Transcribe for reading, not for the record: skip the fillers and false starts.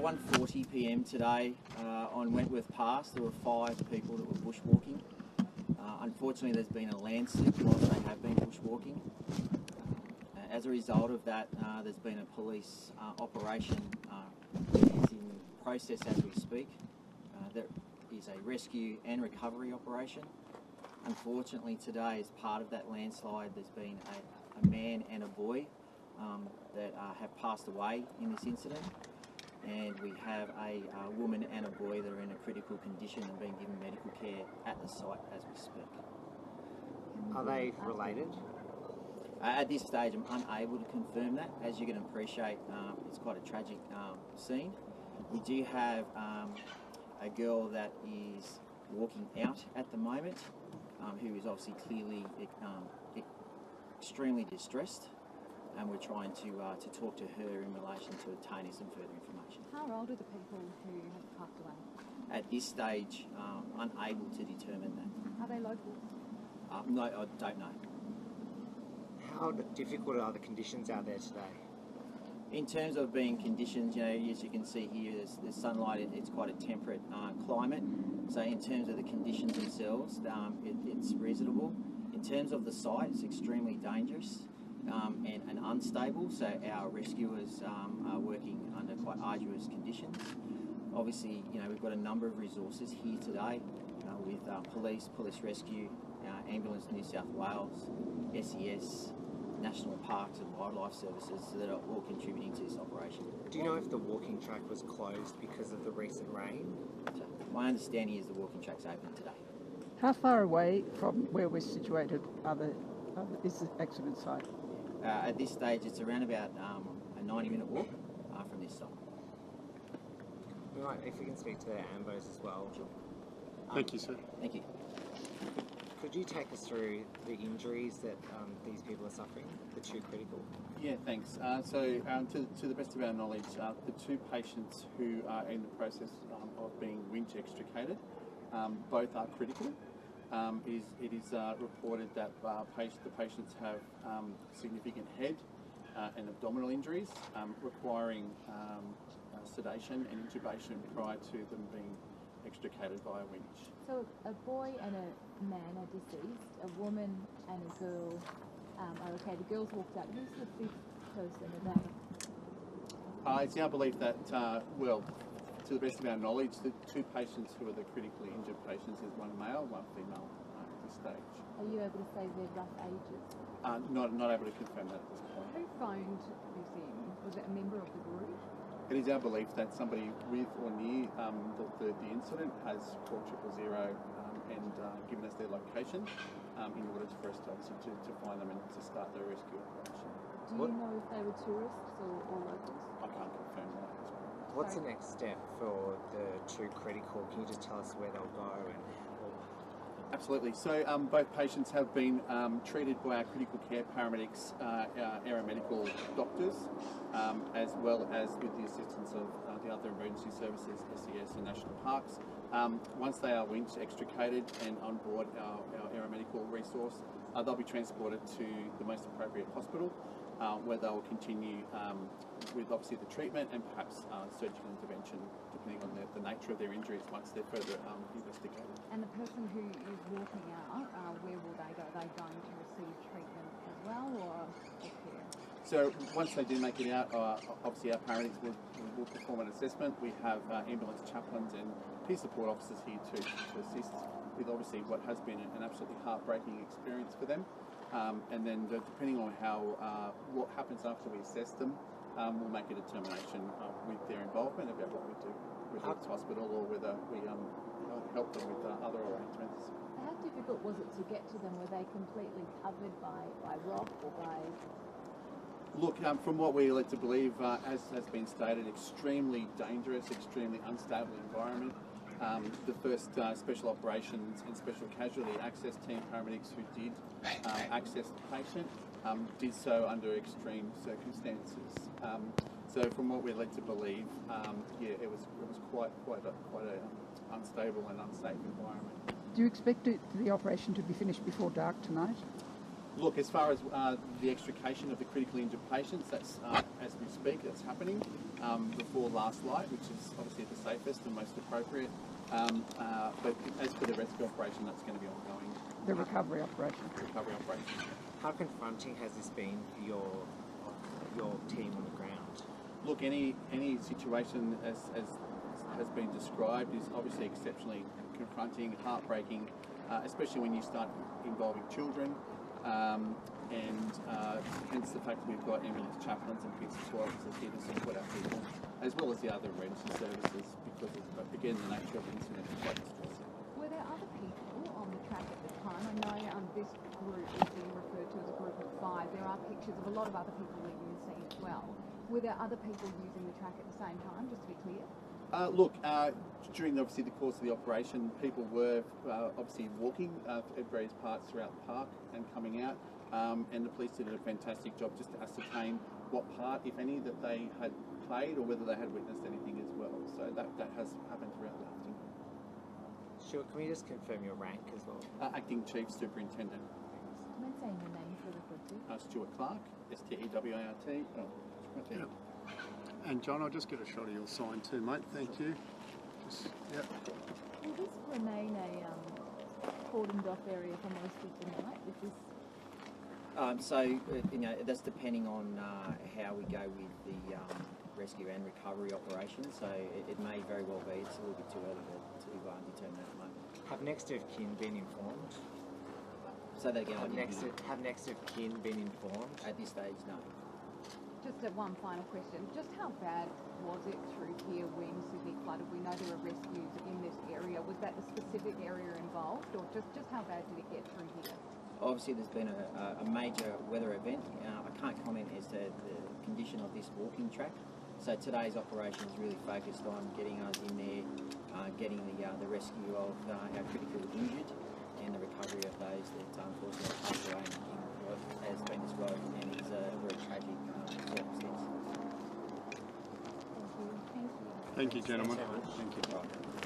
about 1:40 p.m. today on Wentworth Pass. There were 5 people that were bushwalking. Unfortunately, there's been a landslip whilst they have been bushwalking. As a result of that, there's been a police operation that is in process as we speak. There is a rescue and recovery operation. Unfortunately, today, as part of that landslide, there's been a man and a boy that have passed away in this incident, and we have a woman and a boy that are in a critical condition and being given medical care at the site as we speak. Are they related? At this stage, I'm unable to confirm that. As you can appreciate, it's quite a tragic scene. We do have a girl that is walking out at the moment, who is obviously clearly extremely distressed, and we're trying to talk to her in relation to obtaining some further information. How old are the people who have passed away? At this stage, unable to determine that. Are they local? No, I don't know. How difficult are the conditions out there today? In terms of being conditions, as you can see here, there's sunlight. It's quite a temperate climate. So in terms of the conditions themselves, it's reasonable. In terms of the site, it's extremely dangerous and unstable. So our rescuers are working under quite arduous conditions. Obviously, we've got a number of resources here today with police rescue, Ambulance New South Wales, SES, National Parks and Wildlife Services that are all contributing to this operation. Do you know if the walking track was closed because of the recent rain? So my understanding is the walking track's open today. How far away from where we're situated is the accident site? At this stage, it's around about a 90-minute walk from this site. Right, if we can speak to the AMBOs as well. Sure. Thank you, sir. Thank you. Could you take us through the injuries that these people are suffering, the 2 critical? Yeah, thanks. To the best of our knowledge, the 2 patients who are in the process of being winch extricated, both are critical. It is reported that the patients have significant head and abdominal injuries requiring sedation and intubation prior to them being extricated by a winch. So a boy and a man are deceased, a woman and a girl are okay. The girl's walked out. Who's the 5th person of that? It's our belief that, to the best of our knowledge, the 2 patients who are the critically injured patients is 1 male, 1 female at this stage. Are you able to say their rough ages? Not able to confirm that at this point. Who phoned this in? Was it a member of the group? It is our belief that somebody with or near the incident has called 000 and given us their location in order for us to obviously to find them and to start the rescue operation. Do you know if they were tourists or locals? I can't confirm that at this point. What's the next step for the 2 critical? Can you just tell us where they'll go? Absolutely. So both patients have been treated by our critical care paramedics, our aeromedical doctors, as well as with the assistance of the other emergency services, SES and National Parks. Once they are winch extricated and on board our aeromedical resource, they'll be transported to the most appropriate hospital, where they will continue with obviously the treatment and perhaps surgical intervention, depending on the nature of their injuries once they're further investigated. And the person who is walking out, where will they go? Are they going to receive treatment as well, or care? So once they do make it out, obviously our paramedics will perform an assessment. We have ambulance chaplains and peer support officers here to assist with obviously what has been an absolutely heartbreaking experience for them. And then depending on what happens after we assess them, we'll make a determination with their involvement about what we do with the hospital or whether we help them with other arrangements. How difficult was it to get to them? Were they completely covered by rock or by... Look, from what we're led to believe, as has been stated, extremely dangerous, extremely unstable environment. The first Special Operations and Special Casualty Access Team paramedics who did access the patient did so under extreme circumstances. So from what we're led to believe, it was quite a unstable and unsafe environment. Do you expect the operation to be finished before dark tonight? Look, as far as the extrication of the critically injured patients, that's as we speak, that's happening before last light, which is obviously the safest and most appropriate. But as for the rescue operation, that's going to be ongoing. The recovery operation. Recovery operation. How confronting has this been for your team on the ground? Look, any situation as has been described is obviously exceptionally confronting, heartbreaking, especially when you start involving children. And hence the fact that we've got ambulance chaplains and peace support officers here to support our people, as well as the other emergency services, because of, again, the nature of the incident is quite distressing. Were there other people on the track at the time? I know this group is being referred to as a group of 5. There are pictures of a lot of other people that you've seen as well. Were there other people using the track at the same time, just to be clear? Look, during obviously the course of the operation, people were obviously walking at various parts throughout the park and coming out, and the police did a fantastic job just to ascertain what part, if any, that they had played or whether they had witnessed anything as well. So that has happened throughout the afternoon. Sure, can we just confirm your rank as well? Acting Chief Superintendent. Do you mind saying your name for the record? Stuart Clark, STEWART. Oh, right there. Yep. And John, I'll just get a shot of your sign too, mate. Thank you. Yep. Will this remain a cordoned off area for most of the night? Is this... That's depending on how we go with the rescue and recovery operation. So it may very well be, it's a little bit too early to determine at the moment. Have next of kin been informed? Say that again. Have next of kin been informed? At this stage, no. Just one final question. Just how bad was it through here when Sydney flooded? We know there were rescues in this area. Was that the specific area involved, or just how bad did it get through here? Obviously, there's been a major weather event. I can't comment as to the condition of this walking track. So today's operation is really focused on getting us in there, getting the rescue of our critically injured and the recovery of those that unfortunately passed away in what has been described and is a very tragic circumstance. Thank you. Thank you, gentlemen. Thanks so much. Thank you. Right.